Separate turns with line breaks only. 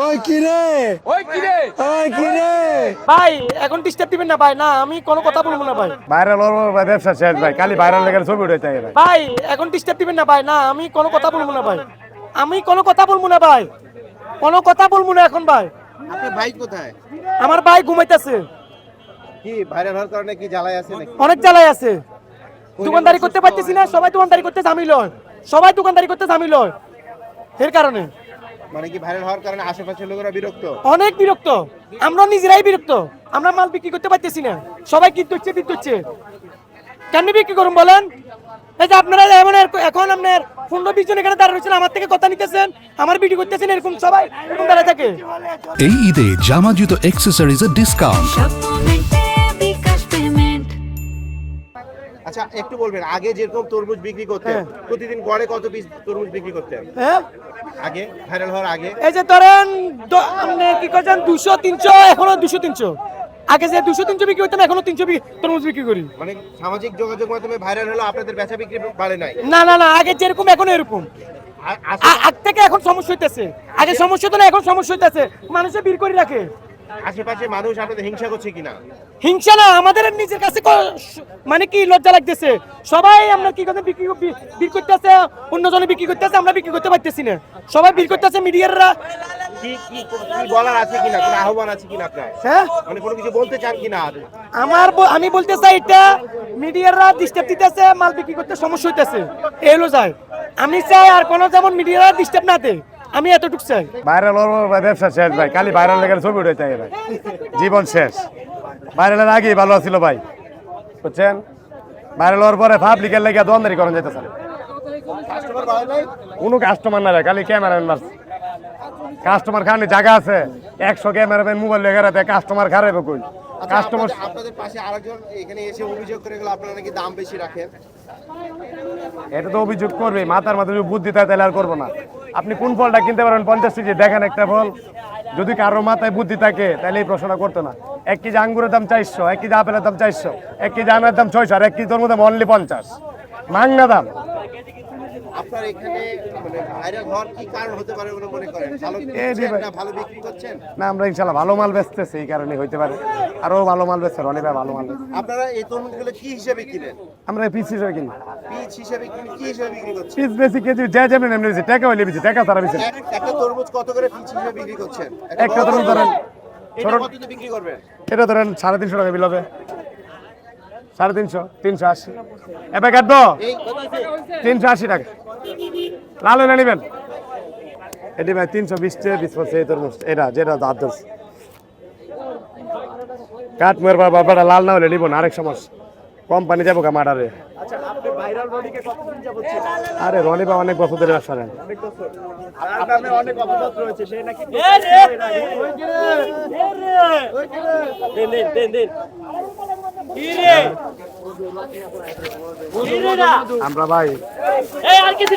ওই কি রে ওই কি রে
ভাই এখন ডিস্টার্ব দিবেন না ভাই, না আমি কোনো কথা বলবো না ভাই।
ভাইরাল ওর ব্যবসা শেষ ভাই, খালি ভাইরাল লেগে ছবি উঠাইতে হয় ভাই।
ভাই এখন ডিস্টার্ব দিবেন না ভাই, না আমি কোনো কথা বলবো না ভাই, আমি কোনো কথা বলবো না ভাই, কোনো কথা বলবো না এখন ভাই।
আপনার ভাই কোথায়?
আমার ভাই ঘুমাইতেছে।
কি ভাইরাল হওয়ার কারণে কি জ্বালায় আছে নাকি?
অনেক জ্বালায় আছে, দোকানদারি করতে পারতেছি না, সবাই দোকানদারি করতে ঝামেল হয়, সবাই দোকানদারি করতে ঝামেল হয়, এর কারণে।
মানে কি ভাইরাল হওয়ার কারণে আশেপাশের লোকেরা বিরক্ত?
অনেক বিরক্ত, আমরা নিজেরাই বিরক্ত, আমরা মাল বিক্রি করতে পারতেছি না, সবাই কিনতে হচ্ছে। কেমনি বিক্রি করুন বলেন? এই যে আপনারা এমন এখন আপনার 15-20 জন এখানে দাঁড়িয়ে রয়েছেন, আমার থেকে কথা নিতেছেন, আমার ভিডিও করতেছেন, এরকম সবাই এরকম দাঁড়িয়ে থাকে।
এই ঈদে জামা জুতো অ্যাক্সেসরিজের ডিসকাউন্ট।
আচ্ছা একটু বলবেন, আগে যেরকম তরমুজ বিক্রি করতেন প্রতিদিন গড়ে কত পিস তরমুজ বিক্রি করতেন
হ্যাঁ
আগে ভাইরাল হওয়ার আগে?
এই যে ধরেন আপনি কি করছেন 200-300, এখনো 200-300, আগে যে 200-300 বিক্রি করতেন এখনো 300 তরমুজ বিক্রি করি।
মানে সামাজিক যোগাযোগ মাধ্যমে ভাইরাল হলো, আপনাদের বেচা বিক্রি বাড়ে নাই?
না না না, আগে যেরকম এখন এরকম, আগ থেকে এখন সমস্যা হইতেছে, আগে সমস্যা তো না, এখন সমস্যা হইতেছে, মানুষে ভিড় করে রাখে।
আশেপাশে মানুষ আপনাদের হিংসা করছে কিনা?
হিংসা না, আমাদের নিজের কাছে মানে কি লজ্জা লাগতেছে, সবাই আমরা কি কথা বিক্রি করতেছে, অন্যজনে বিক্রি করতেছে, আমরা বিক্রি করতে পারতেছি না, সবাই বিক্রি করতেছে মিডিয়াররা।
কি কি কি বলার আছে কিনা, কোনো আহ্বান আছে কিনা আপনার?
হ্যাঁ
মানে কোনো কিছু বলতে চান কিনা?
আমি বলতে চাই, এটা মিডিয়াররা ডিস্টার্ব দিতেছে, মাল বিক্রি করতে সমস্যা হইতেছে, এলো যায়। আমি চাই আর কোনো যেমন মিডিয়াররা ডিস্টার্ব না দেয়, আমি এতটুকু চাই।
ভাইরাল ওর ব্যবসা শেষ ভাই, খালি ভাইরাল লেগে ছবি উঠাইতে হয় ভাই, জীবন শেষ। ভাইরালের আগেই ভালো ছিল ভাই, বুঝছেন? ভাইরাল হওয়ার পরে পাবলিকের লেগে দোকানদারি করেন যেতেছে না, কোনো কাস্টমার না ভাই, খালি ক্যামেরাম্যান মারছে। কাস্টমার খানি জায়গা আছে, 100 ক্যামেরাম্যান মোবাইল লেগে রাখে, কাস্টমার খারাপ কই? কাস্টমার
আপনাদের পাশে আরেকজন এখানে এসে অভিযোগ করে গেল আপনারা নাকি দাম বেশি রাখেন।
এটা তো অভিযোগ করবে, মাথার মাথায় যদি বুদ্ধি থাকে তাহলে আর করবো না। আপনি কোন ফলটা কিনতে পারেন 50 কেজি, দেখেন একটা ফল, যদি কারো মাথায় বুদ্ধি থাকে তাহলে এই প্রশ্নটা করতো না। 1 কেজি আঙ্গুরের দাম 400, 1 কেজি আপেলের দাম 400, 1 কেজি আমের দাম 600, আর 1 কেজি তরমুজের দাম অনলি 50, মাংনা দাম।
আপনার এখানে মানে ভাইরাল হওয়ার কি কারণ হতে পারে বলে মনে করেন? ভালো ভালো বিক্রি করছেন
না, আমরা ইনশাল্লাহ ভালো মাল বেচতেছি, এই কারণে হইতে পারে, আরো ভালো মাল বেচছে, অনেক ভালো মাল বেচছে।
আপনারা এই তরমুজগুলো কি হিসেবে কিনেন?
আমরা পিস হিসেবে কিনি,
পিস হিসেবে কিনে কি হিসেবে বিক্রি করছেন?
পিস বেশি কেজি যা যেমন এমনি বেশি, টাকা হইলে বেশি, টাকা ছাড়া বেশি।
একটা তরমুজ কত করে পিস হিসেবে বিক্রি করছেন?
একটা তরমুজ ধরেন
এটা কততে বিক্রি করবেন?
এটা ধরেন 350 টাকা বিল হবে, 350, 380 এবার কাটবো, 380 টাকা। লাল হলে নেবেন, এটি ভাই 320 টাকা পিস পড়ছে এই তরমুজ, এটা যেটা দাঁত ধরছে। কাঠ মেয়ের বাবাটা লাল না হলে নিব না, আরেক সমস্যা, কোম্পানি যাবো কামাডারে।
আচ্ছা আপনি ভাইরাল রনিকে কতদিন যাবত চেনেন?
আরে রনি বা অনেক বছর ধরে ব্যবসা নেন।
আপনার নামে অনেক অপবাদ রয়েছে, সে নাকি
আমরা ভাই
আর কিছু